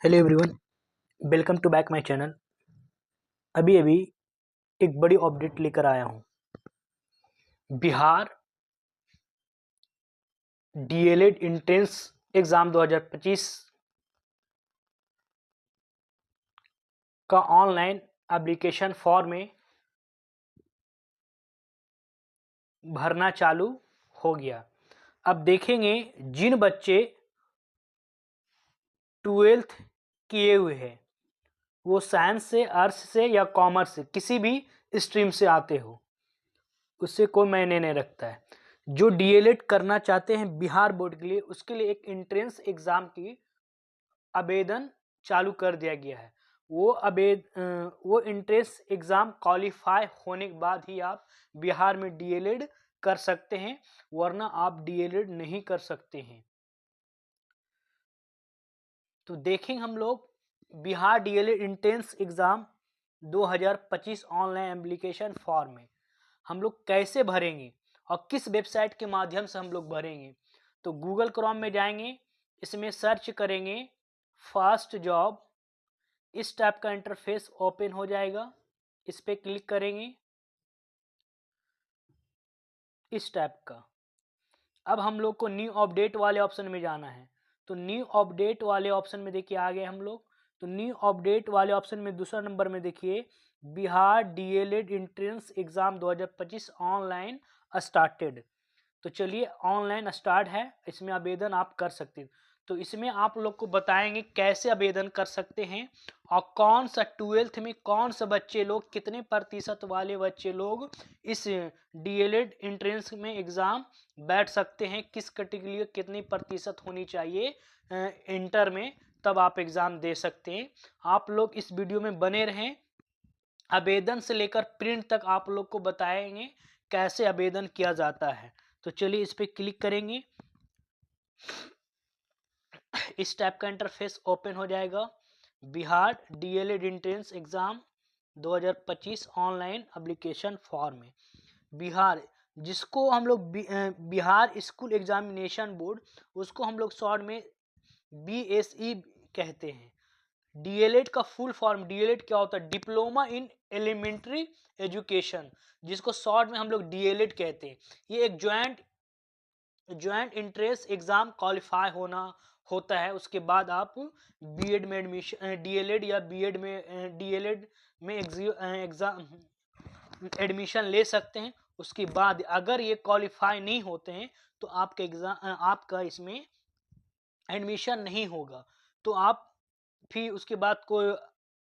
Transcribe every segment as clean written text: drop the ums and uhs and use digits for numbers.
Hello everyone, welcome to back my channel. अभी अभी एक बड़ी अपडेट लेकर आया हूँ। बिहार डीएलएड एंट्रेंस एग्ज़ाम 2025 का ऑनलाइन एप्लीकेशन फॉर्म में भरना चालू हो गया। अब देखेंगे जिन बच्चे 12th किए हुए हैं, वो साइंस से, आर्ट्स से या कॉमर्स से, किसी भी स्ट्रीम से आते हो, उससे कोई मायने नहीं रखता है। जो डीएलएड करना चाहते हैं बिहार बोर्ड के लिए, उसके लिए एक एंट्रेंस एग्जाम की आवेदन चालू कर दिया गया है। वो एंट्रेंस एग्जाम क्वालिफाई होने के बाद ही आप बिहार में डीएलएड कर सकते हैं, वरना आप डीएलएड नहीं कर सकते हैं। तो देखेंगे हम लोग Bihar DElEd entrance exam 2025 online application form में हम लोग कैसे भरेंगे और किस वेबसाइट के माध्यम से हम लोग भरेंगे। तो गूगल क्रोम में जाएंगे, इसमें सर्च करेंगे फास्ट जॉब, इस टाइप का इंटरफेस ओपन हो जाएगा। इस पे क्लिक करेंगे, इस टाइप का। अब हम लोग को न्यू अपडेट वाले ऑप्शन में जाना है। तो न्यू अपडेट वाले ऑप्शन में देखिए आ गए हम लोग। तो न्यू अपडेट वाले ऑप्शन में दूसरा नंबर में देखिए Bihar DElEd entrance exam 2025 online started. तो चलिए ऑनलाइन स्टार्ट है, इसमें आवेदन आप कर सकते हैं। तो इसमें आप लोग को बताएंगे कैसे आवेदन कर सकते हैं और कौन सा 12th में कौन सा बच्चे लोग, कितने प्रतिशत वाले बच्चे लोग इस डीएलएड एंट्रेंस में एग्जाम बैठ सकते हैं, किस कैटेगरी में कितनी प्रतिशत होनी चाहिए इंटर में, तब आप एग्जाम दे सकते हैं। आप लोग इस वीडियो में बने रहें। आवेदन से लेकर प्रिंट तक आप लोग को बताएंगे कैसे आवेदन किया जाता है। तो चलिए इस पे क्लिक करेंगे, इस टाइप का इंटरफेस ओपन हो जाएगा। Bihar DElEd entrance exam 2025 online application form में बिहार, जिसको हम लोग बिहार स्कूल एग्जामिनेशन बोर्ड, उसको हम लोग शॉर्ट में बीएसई कहते हैं। डीएलएड का फुल फॉर्म, डीएलएड क्या होता है? डिप्लोमा इन एलिमेंट्री एजुकेशन, जिसको शॉर्ट में हम लोग डीएलएड कहते हैं। ये एक ज्वाइंट एंट्रेंस एग्जाम क्वालिफाई होना होता है। उसके बाद आप बीएड में एडमिशन, डीएलएड या बीएड में, डीएलएड में एग्जाम एडमिशन ले सकते हैं। उसके बाद अगर ये क्वालिफाई नहीं होते हैं तो आपका एग्जाम, आपका इसमें एडमिशन नहीं होगा। तो आप फिर उसके बाद कोई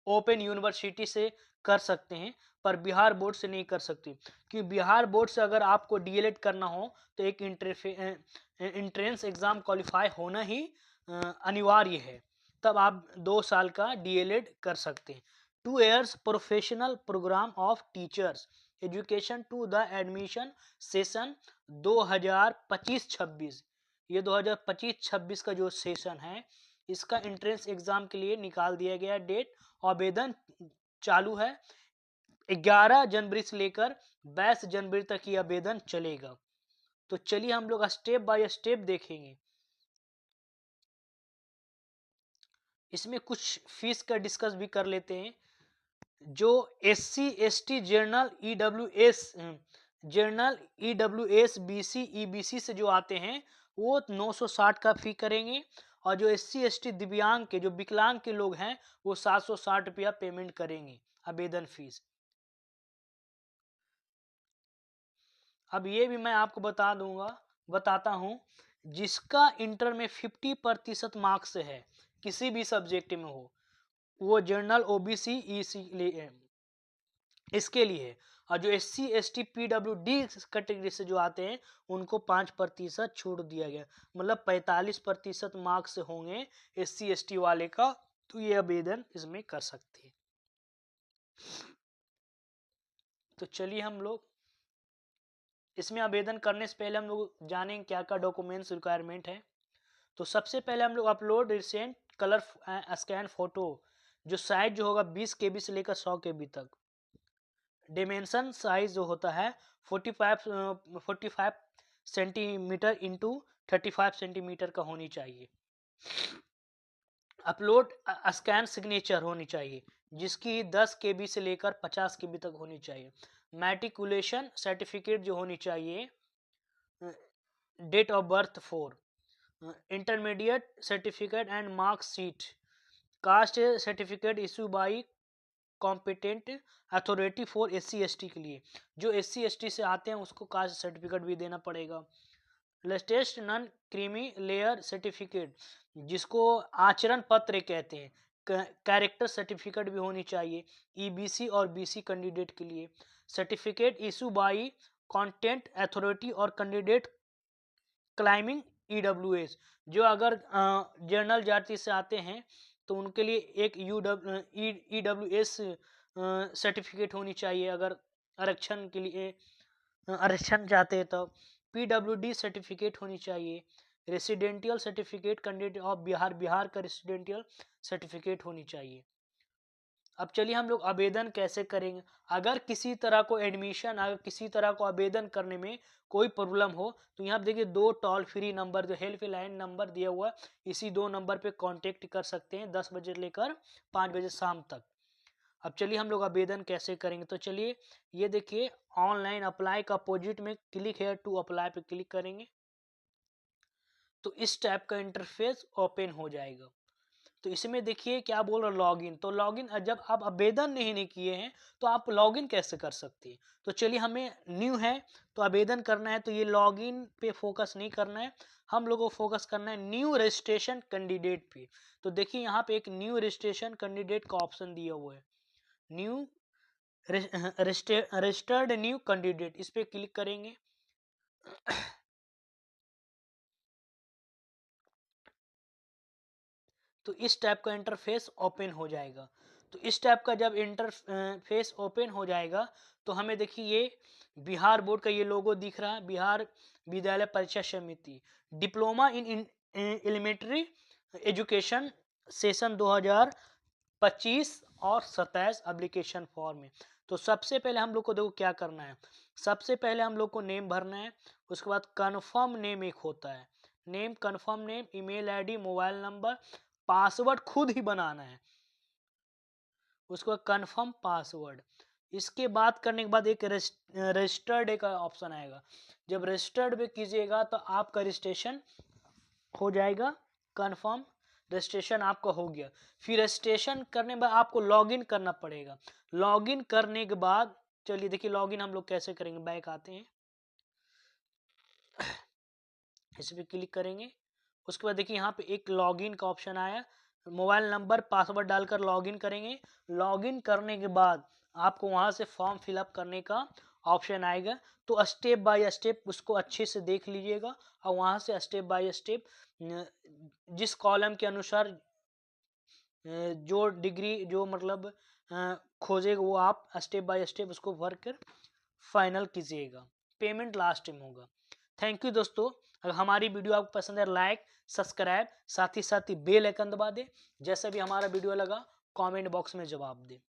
ओपन यूनिवर्सिटी से कर सकते हैं, पर बिहार बोर्ड से नहीं कर सकते। क्योंकि बिहार बोर्ड से अगर आपको डीएलएड करना हो तो एक एंट्रेंस एग्जाम क्वालिफाई होना ही अनिवार्य है, तब आप 2 साल का डीएलएड कर सकते हैं। 2 years professional program of teachers education to the admission session 2025-26। ये 2025-26 का जो सेशन है, इसका एंट्रेंस एग्जाम के लिए निकाल दिया गया डेट। आवेदन चालू है 11 जनवरी से लेकर 22 जनवरी तक ये आवेदन चलेगा। तो चलिए हम लोग स्टेप बाय स्टेप देखेंगे। इसमें कुछ फीस का डिस्कस भी कर लेते हैं। जो SC ST journal EWS BC EBC से जो आते हैं, वो 960 का फी करेंगे। और जो SC ST दिव्यांग के, जो विकलांग के लोग हैं, वो 760 रुपया पेमेंट करेंगे आवेदन फीस। अब ये भी मैं आपको बताता हूँ, जिसका इंटर में 50% मार्क्स है, किसी भी सब्जेक्ट में हो, वो जर्नल OBC EC इसके लिए। और जो SC ST PWD कैटेगरी से जो आते हैं, उनको 5% छूट दिया गया, मतलब 45% मार्क्स होंगे SC ST वाले का, तो ये आवेदन इसमें कर सकते हैं। तो चलिए हम लोग इसमें आवेदन करने से पहले हम लोग जानेंगे क्या क्या डॉक्यूमेंट्स रिक्वायरमेंट है। तो सबसे पहले हम लोग upload recent colour scan photo, जो साइज जो होगा 20 KB से लेकर 100 KB तक। डिमेंशन साइज जो होता है 45 सेंटीमीटर इंटू 35 सेंटीमीटर का होनी चाहिए। अपलोड स्कैन सिग्नेचर होनी चाहिए जिसकी 10 KB से लेकर 50 KB तक होनी चाहिए। मैट्रिकुलेशन सर्टिफिकेट जो होनी चाहिए, date of birth 4, intermediate certificate and marksheet, caste certificate issue by competent authority for SC/ST के लिए, जो SC/ST से आते हैं उसको कास्ट सर्टिफिकेट भी देना पड़ेगा। Latest non creamy layer certificate जिसको आचरण पत्र कहते हैं, कैरेक्टर सर्टिफिकेट भी होनी चाहिए EBC और BC कैंडिडेट के लिए। Certificate issue by content authority और कैंडिडेट क्लाइमिंग EWS, जो अगर जनरल जाति से आते हैं तो उनके लिए एक EWS सर्टिफिकेट होनी चाहिए अगर आरक्षण के लिए आरक्षण चाहते हैं तो। PWD सर्टिफिकेट होनी चाहिए। Residential certificate candidate of Bihar का रेसिडेंटियल सर्टिफिकेट होनी चाहिए। अब चलिए हम लोग आवेदन कैसे करेंगे। अगर किसी तरह को एडमिशन, अगर किसी तरह को आवेदन करने में कोई प्रॉब्लम हो तो यहाँ पे देखिए 2 टोल फ्री नंबर, जो हेल्पलाइन नंबर दिया हुआ है, इसी 2 नंबर पे कांटेक्ट कर सकते हैं 10 बजे लेकर 5 बजे शाम तक। अब चलिए हम लोग आवेदन कैसे करेंगे। तो चलिए ये देखिए ऑनलाइन अप्लाई का अपोजिट में क्लिक हेयर टू अप्लाई पे क्लिक करेंगे तो इस टाइप का इंटरफेस ओपन हो जाएगा। तो इसमें देखिए क्या बोल रहा है, लॉगिन। तो लॉगिन जब आप आवेदन नहीं किए हैं तो आप लॉगिन कैसे कर सकते हैं। तो चलिए हमें न्यू है तो आवेदन करना है तो ये लॉगिन पे फोकस नहीं करना है, हम लोगों को फोकस करना है न्यू रजिस्ट्रेशन कैंडिडेट पे। तो देखिए यहाँ पे एक न्यू रजिस्ट्रेशन कैंडिडेट का ऑप्शन दिया हुआ है, न्यू रजिस्टर्ड न्यू कैंडिडेट, इस पे क्लिक करेंगे। तो इस टाइप का इंटरफेस ओपन हो जाएगा। तो इस टाइप का जब इंटरफेस ओपन हो जाएगा तो हमें देखिए ये बिहार बोर्ड का ये लोगो दिख रहा है, Bihar Vidyalaya Pariksha Samiti, diploma in elementary education session 2025 और 27 एप्लीकेशन फॉर्म है। तो सबसे पहले हम लोग को देखो क्या करना है। सबसे पहले हम लोग को नेम भरना है, उसके बाद कन्फर्म नेम एक होता है, name, confirm name, email ID, mobile number, password खुद ही बनाना है, उसके बाद कन्फर्म पासवर्ड। इसके बाद करने के बाद एक रजिस्टर्ड का ऑप्शन आएगा, जब रजिस्टर्ड पे कीजिएगा तो आपका रजिस्ट्रेशन हो जाएगा, कन्फर्म रजिस्ट्रेशन आपका हो गया। फिर रजिस्ट्रेशन करने के बाद आपको लॉगिन करना पड़ेगा। लॉगिन करने के बाद चलिए देखिए लॉगिन हम लोग कैसे करेंगे, बैक आते हैं, इस पे क्लिक करेंगे। उसके बाद देखिए यहाँ पे एक लॉगिन का ऑप्शन आया, मोबाइल नंबर पासवर्ड डालकर लॉगिन करेंगे। लॉगिन करने के बाद आपको वहां से फॉर्म फिलअप करने का ऑप्शन आएगा। तो स्टेप बाय स्टेप उसको अच्छे से देख लीजिएगा और वहां से स्टेप बाय स्टेप जिस कॉलम के अनुसार जो डिग्री जो मतलब खोजेगा वो आप स्टेप बाय स्टेप उसको भर कर फाइनल कीजिएगा। पेमेंट लास्ट टाइम होगा। थैंक यू दोस्तों। अगर हमारी वीडियो आपको पसंद है लाइक सब्सक्राइब, साथ ही बेल आइकन दबा दे। जैसे भी हमारा वीडियो लगा कमेंट बॉक्स में जवाब दे।